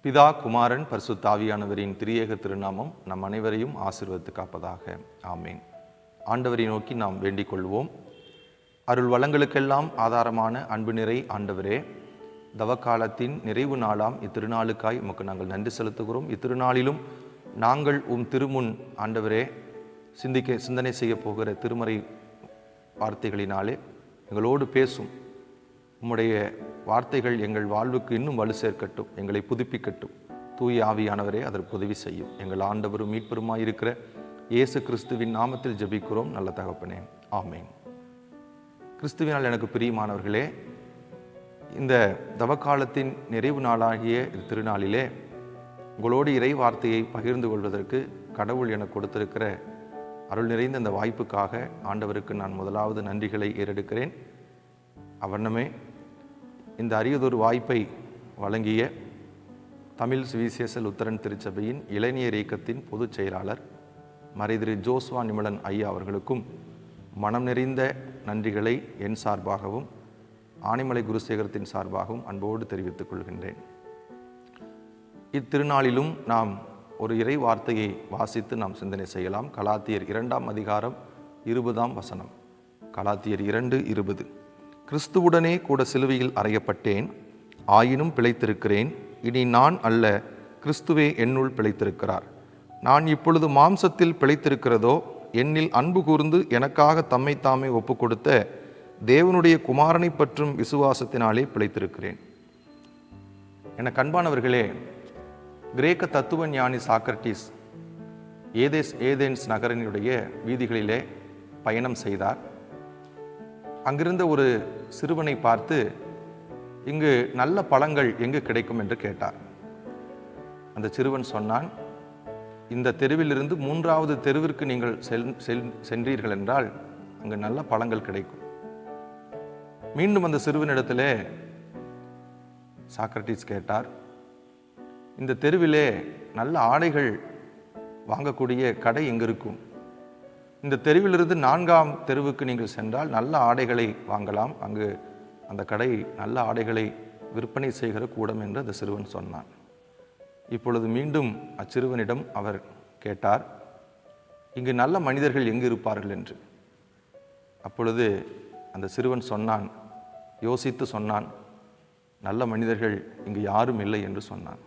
பிதா, குமாரன், பரிசுத்த ஆவியானவரின் திரியேக திருநாமம் நம் அனைவரையும் ஆசீர்வதித்து காப்பதாக. ஆமேன். ஆண்டவரை நோக்கி நாம் வேண்டிக் கொள்வோம். அருள் வளங்களுக்கெல்லாம் ஆதாரமான அன்பு நிறை ஆண்டவரே, தவக்காலத்தின் நிறைவு நாளாம் இத்திருநாளுக்காய் உமக்கு நாங்கள் நன்றி செலுத்துகிறோம். இத்திருநாளிலும் நாங்கள் திருமுன் ஆண்டவரே சிந்தனை செய்ய போகிற திருமறை வார்த்தைகளினாலே எங்களோடு பேசும். உம்முடைய வார்த்தைகள் எங்கள் வாழ்வுக்கு இன்னும் வலு சேர்க்கட்டும், எங்களை புதுப்பிக்கட்டும். தூய ஆவியானவரே அதற்கு உதவி செய்யும். எங்கள் ஆண்டவரும் மீட்பெருமாயிருக்கிற இயேசு கிறிஸ்துவின் நாமத்தில் ஜெபிக்கிறோம் நல்ல தகப்பனே, ஆமேன். கிறிஸ்துவினால் எனக்கு பிரியமானவர்களே, இந்த தவக்காலத்தின் நிறைவு நாளாகிய திருநாளிலே உங்களோடு இறை வார்த்தையை பகிர்ந்து கொள்வதற்கு கடவுள் எனக்கு கொடுத்திருக்கிற அருள் நிறைந்த இந்த வாய்ப்புக்காக ஆண்டவருக்கு நான் முதலாவது நன்றிகளை ஏறெடுக்கிறேன். அவர்ணமே இந்த அரியதொரு வாய்ப்பை வழங்கிய தமிழ் சுவிசேஷ லுத்தரன் திருச்சபையின் இளைஞர் இயக்கத்தின் பொதுச் செயலாளர் மறைதிரு ஜோஸ்வா நிமலன் ஐயா அவர்களுக்கும் மனம் நிறைந்த நன்றிகளை என் சார்பாகவும் ஆனைமலை குருசேகரத்தின் சார்பாகவும் அன்போடு தெரிவித்துக் கொள்கின்றேன். இத்திருநாளிலும் நாம் ஒரு இறை வார்த்தையை வாசித்து நாம் சிந்தனை செய்யலாம். கலாத்தியர் 2ஆம் அதிகாரம் 20ஆம் வசனம். கலாத்தியர் 2:20. கிறிஸ்துவுடனே கூட சிலுவையில் அறையப்பட்டேன், ஆயினும் பிழைத்திருக்கிறேன். இனி நான் அல்ல, கிறிஸ்துவே என்னுள் பிழைத்திருக்கிறார். நான் இப்பொழுது மாம்சத்தில் பிழைத்திருக்கிறதோ, என்னில் அன்பு கூர்ந்து எனக்காக தம்மை தாமே ஒப்பு கொடுத்த தேவனுடைய குமாரனை பற்றும் விசுவாசத்தினாலே பிழைத்திருக்கிறேன். என கண்பானவர்களே, கிரேக்க தத்துவ ஞானி சாக்ரட்டிஸ் ஏதேன்ஸ் நகரினுடைய வீதிகளிலே பயணம் செய்தார். அங்கிருந்த ஒரு சிறுவனை பார்த்து, இங்கு நல்ல பழங்கள் எங்கு கிடைக்கும் என்று கேட்டார். அந்த சிறுவன் சொன்னான், இந்த தெருவிலிருந்து 3வது தெருவிற்கு நீங்கள் சென்றீர்கள் என்றால் அங்கு நல்ல பழங்கள் கிடைக்கும். மீண்டும் அந்த சிறுவனிடத்திலே சாக்ரட்டிஸ் கேட்டார், இந்த தெருவிலே நல்ல ஆடைகள் வாங்கக்கூடிய கடை எங்கு இருக்கும்? இந்த தெருவிலிருந்து 4ஆம் தெருவுக்கு நீங்கள் சென்றால் நல்ல ஆடைகளை வாங்கலாம், அங்கு அந்த கடை நல்ல ஆடைகளை விற்பனை செய்கிற கூடம் என்று அந்த சிறுவன் சொன்னான். இப்பொழுது மீண்டும் அச்சிறுவனிடம் அவர் கேட்டார், இங்கு நல்ல மனிதர்கள் எங்கு இருப்பார்கள் என்று. அப்பொழுது அந்த சிறுவன் சொன்னான், யோசித்து சொன்னான், நல்ல மனிதர்கள் இங்கு யாரும் இல்லை என்று சொன்னான்.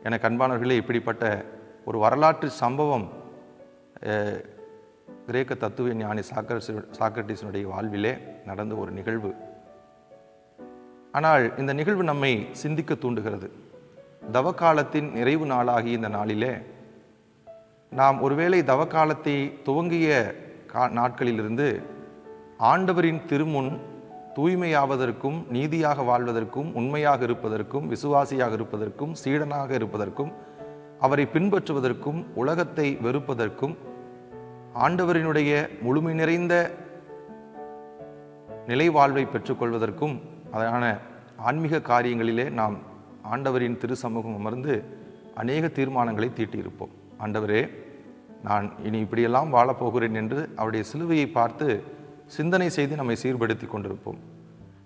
எனக்கு அன்பானவர்களே, இப்படிப்பட்ட ஒரு வரலாற்று சம்பவம் கிரேக்க தத்துவ ஞானி சாக்ரட்டிஸினுடைய வாழ்விலே நடந்த ஒரு நிகழ்வு. ஆனால் இந்த நிகழ்வு நம்மை சிந்திக்க தூண்டுகிறது. தவக்காலத்தின் நிறைவு நாளாகி இந்த நாளிலே நாம் ஒருவேளை தவக்காலத்தை துவங்கிய நாட்களிலிருந்து ஆண்டவரின் திருமுன் தூய்மையாவதற்கும், நீதியாக வாழ்வதற்கும், உண்மையாக இருப்பதற்கும், விசுவாசியாக இருப்பதற்கும், சீடனாக இருப்பதற்கும், அவரை பின்பற்றுவதற்கும், உலகத்தை வெறுப்பதற்கும், ஆண்டவரினுடைய முழுமை நிறைந்த நிலைவாழ்வை பெற்றுக்கொள்வதற்கும் அதான ஆன்மீக காரியங்களிலே நாம் ஆண்டவரின் திரு சமூகம் அமர்ந்து அநேக தீர்மானங்களை தீட்டியிருப்போம். ஆண்டவரே, நான் இனி இப்படியெல்லாம் வாழப்போகிறேன் என்று அவருடைய சிலுவையை பார்த்து சிந்தனை செய்து நம்மை சீர்படுத்தி கொண்டிருப்போம்.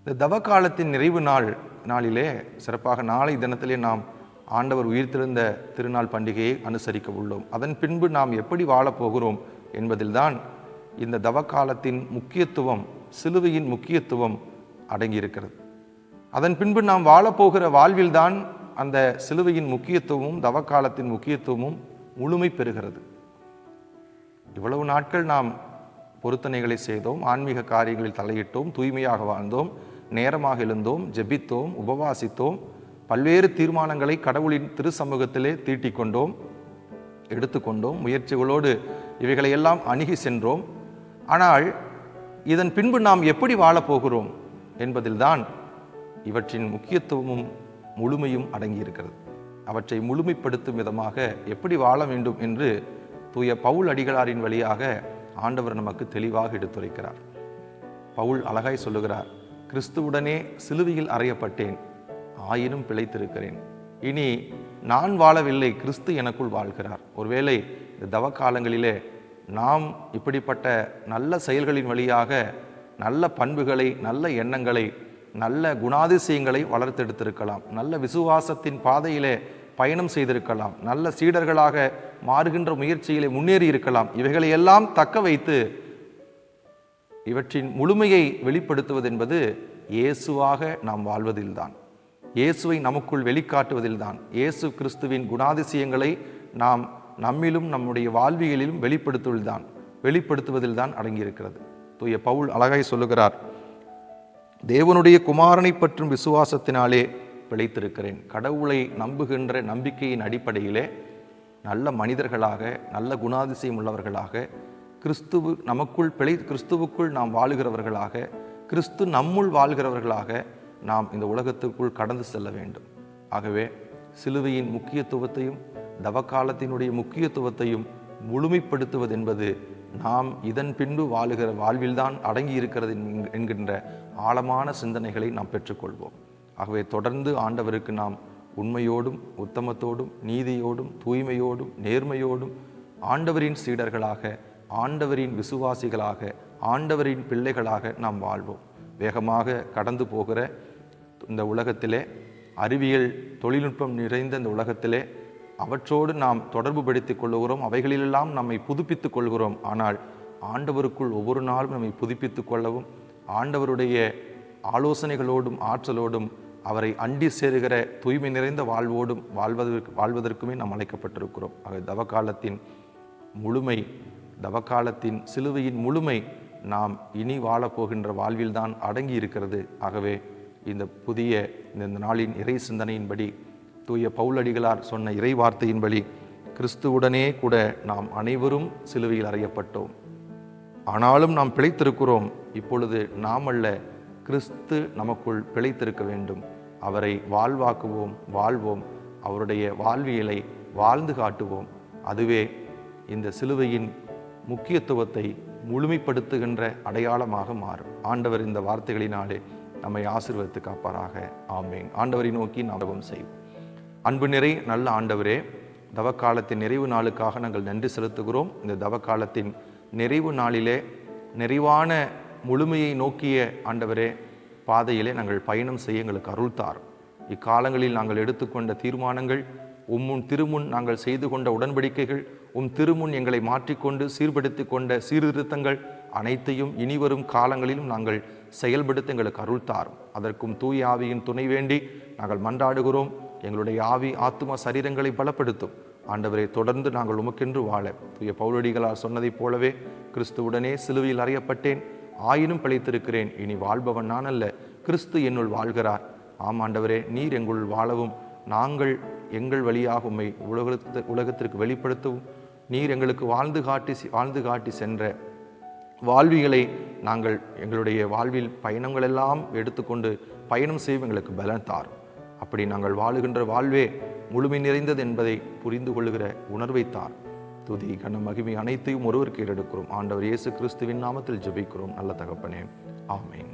இந்த தவக்காலத்தின் நிறைவு நாளிலே, சிறப்பாக நாளை தினத்திலே நாம் ஆண்டவர் உயிர்த்தெழுந்த திருநாள் பண்டிகையை அனுசரிக்க உள்ளோம். அதன் பின்பு நாம் எப்படி வாழப்போகிறோம் என்பதில்தான் இந்த தவக்காலத்தின் முக்கியத்துவம், சிலுவையின் முக்கியத்துவம் அடங்கியிருக்கிறது. அதன் பின்பு நாம் வாழப்போகிற வாழ்வில்தான் அந்த சிலுவையின் முக்கியத்துவமும் தவக்காலத்தின் முக்கியத்துவமும் முழுமை பெறுகிறது. இவ்வளவு நாட்கள் நாம் பொருத்தனைகளை செய்தோம், ஆன்மீக காரியங்களில் தலையிட்டோம், தூய்மையாக வாழ்ந்தோம், நேரமாக எழுந்தோம், ஜெபித்தோம், உபவாசித்தோம், பல்வேறு தீர்மானங்களை கடவுளின் திரு சமூகத்திலே தீட்டிக்கொண்டோம், எடுத்துக்கொண்டோம், முயற்சிகளோடு இவைகளையெல்லாம் அணுகி சென்றோம். ஆனால் இதன் பின்பு நாம் எப்படி வாழப்போகிறோம் என்பதில்தான் இவற்றின் முக்கியத்துவமும் முழுமையும் அடங்கியிருக்கிறது. அவற்றை முழுமைப்படுத்தும் விதமாக எப்படி வாழ வேண்டும் என்று தூய பவுல் அடிகளாரின் வழியாக ஆண்டவர் நமக்கு தெளிவாக எடுத்துரைக்கிறார். பவுல் அழகாய் சொல்லுகிறார், கிறிஸ்துவுடனே சிலுவையில் அறையப்பட்டேன், ஆயினும் பிழைத்திருக்கிறேன். இனி நான் வாழவில்லை, கிறிஸ்து எனக்குள் வாழ்கிறார். ஒருவேளை இந்த தவக்காலங்களிலே நாம் இப்படிப்பட்ட நல்ல செயல்களின் வழியாக நல்ல பண்புகளை, நல்ல எண்ணங்களை நல்ல குணாதிசயங்களை வளர்த்தெடுத்திருக்கலாம், நல்ல விசுவாசத்தின் பாதையிலே பயணம் செய்திருக்கலாம், நல்ல சீடர்களாக மாறுகின்ற முயற்சியிலே முன்னேறி இருக்கலாம். இவைகளை எல்லாம் தக்க வைத்து இவற்றின் முழுமையை வெளிப்படுத்துவது என்பது இயேசுவாக நாம் வாழ்வதில்தான், இயேசுவை நமக்குள் வெளிக்காட்டுவதில்தான், இயேசு கிறிஸ்துவின் குணாதிசயங்களை நாம் நம்மிலும் நம்முடைய வாழ்வியலிலும் வெளிப்படுத்துவதில்தான் அடங்கியிருக்கிறது. தூய பவுல் அழகாய் சொல்லுகிறார், தேவனுடைய குமாரனை பற்றும் விசுவாசத்தினாலே பிழைத்திருக்கிறேன். கடவுளை நம்புகின்ற நம்பிக்கையின் அடிப்படையிலே நல்ல மனிதர்களாக, நல்ல குணாதிசயம் உள்ளவர்களாக, கிறிஸ்துவுக்குள் நாம் வாழுகிறவர்களாக, கிறிஸ்து நம்முள் வாழ்கிறவர்களாக நாம் இந்த உலகத்திற்குள் கடந்து செல்ல வேண்டும். ஆகவே சிலுவையின் முக்கியத்துவத்தையும் தவக்காலத்தினுடைய முக்கியத்துவத்தையும் முழுமைப்படுத்துவது என்பது நாம் இதன் பின்பு வாழுகிற வாழ்வில்தான் அடங்கி இருக்கிறது என்கின்ற ஆழமான சிந்தனைகளை நாம் பெற்றுக்கொள்வோம். ஆகவே தொடர்ந்து ஆண்டவருக்கு நாம் உண்மையோடும் உத்தமத்தோடும் நீதியோடும் தூய்மையோடும் நேர்மையோடும் ஆண்டவரின் சீடர்களாக, ஆண்டவரின் விசுவாசிகளாக, ஆண்டவரின் பிள்ளைகளாக நாம் வாழ்வோம். வேகமாக கடந்து போகிற இந்த உலகத்திலே, அறிவியல் தொழில்நுட்பம் நிறைந்த இந்த உலகத்திலே அவற்றோடு நாம் தொடர்பு படுத்திக் கொள்ளுகிறோம், அவைகளிலெல்லாம் நம்மை புதுப்பித்துக் கொள்கிறோம். ஆனால் ஆண்டவருக்குள் ஒவ்வொரு நாளும் நம்மை புதுப்பித்துக் கொள்ளவும், ஆண்டவருடைய ஆலோசனைகளோடும் ஆற்றலோடும் அவரை அண்டி சேருகிற தூய்மை நிறைந்த வாழ்வோடும் வாழ்வதற்குமே நாம் அழைக்கப்பட்டிருக்கிறோம். ஆக தவக்காலத்தின் முழுமை, தவக்காலத்தின் சிலுவையின் முழுமை நாம் இனி வாழப்போகின்ற வாழ்வில்தான் அடங்கி இருக்கிறது. ஆகவே இந்த புதிய இந்த நாளின் இறை சிந்தனையின்படி, தூய பவுலடிகளார் சொன்ன இறை வார்த்தையின்படி, கிறிஸ்துவுடனே கூட நாம் அனைவரும் சிலுவையில் அறையப்பட்டோம். ஆனாலும் நாம் பிழைத்திருக்கிறோம். இப்பொழுது நாம் அல்ல, கிறிஸ்து நமக்குள் பிழைத்திருக்க வேண்டும். அவரை வாழ்வோம், அவருடைய வாழ்வியலை வாழ்ந்து காட்டுவோம். அதுவே இந்த சிலுவையின் முக்கியத்துவத்தை முழுமைப்படுத்துகின்ற அடையாளமாக மாறும். ஆண்டவர் இந்த வார்த்தைகளினாலே நம்மை ஆசீர்வதித்து காப்பாராக. ஆமேன். ஆண்டவரை நோக்கி நாம் செய்வோம். அன்பு நிறை நல்ல ஆண்டவரே, தவக்காலத்தின் நிறைவு நாளுக்காக நாங்கள் நன்றி செலுத்துகிறோம். இந்த தவக்காலத்தின் நிறைவு நாளிலே நிறைவான முழுமையை நோக்கிய ஆண்டவரே பாதையிலே நாங்கள் பயணம் செய்ய எங்களுக்கு அருள்தார். இக்காலங்களில் நாங்கள் எடுத்துக்கொண்ட தீர்மானங்கள், உம்முன் திருமுன் நாங்கள் செய்து கொண்ட உடன்படிக்கைகள், திருமுன் எங்களை மாற்றிக்கொண்டு சீர்படுத்தி கொண்ட சீர்திருத்தங்கள் அனைத்தையும் இனிவரும் காலங்களிலும் நாங்கள் செயல்படுத்த எங்களுக்கு அருள்தாரும். அதற்கும் தூய ஆவியின் துணை வேண்டி நாங்கள் மன்றாடுகிறோம். எங்களுடைய ஆவி ஆத்தும சரீரங்களை பலப்படுத்தும். ஆண்டவரை தொடர்ந்து நாங்கள் உமக்கென்று வாழ, தூய பவுலடிகளார் சொன்னதைப் போலவே, கிறிஸ்துவுடனே சிலுவையில் அறையப்பட்டேன், ஆயினும் பிழைத்திருக்கிறேன், இனி வாழ்பவன் நான் அல்ல, கிறிஸ்து என்னுள் வாழ்கிறார். ஆம் ஆண்டவரே, நீர் எங்களுள் வாழவும், நாங்கள் எங்கள் வழியாக உம்மை உலகத்திற்கு வெளிப்படுத்தவும், நீர் எங்களுக்கு வாழ்ந்து காட்டி சென்ற வாழ்விகளை நாங்கள் எங்களுடைய வாழ்வில் பயணங்களெல்லாம் எடுத்துக்கொண்டு பயணம் செய்வோம். எங்களுக்கு பலன் தாரும். அப்படி நாங்கள் வாழுகின்ற வாழ்வே முழுமை நிறைந்தது என்பதை புரிந்து கொள்ளுகிற உணர்வை தார். துதி கன மகிமை அனைத்தையும் ஒருவருக்கு ஏறெடுக்கிறோம். ஆண்டவர் இயேசு கிறிஸ்துவின் நாமத்தில் ஜெபிக்கிறோம் நல்ல தகப்பனே. ஆமேன்.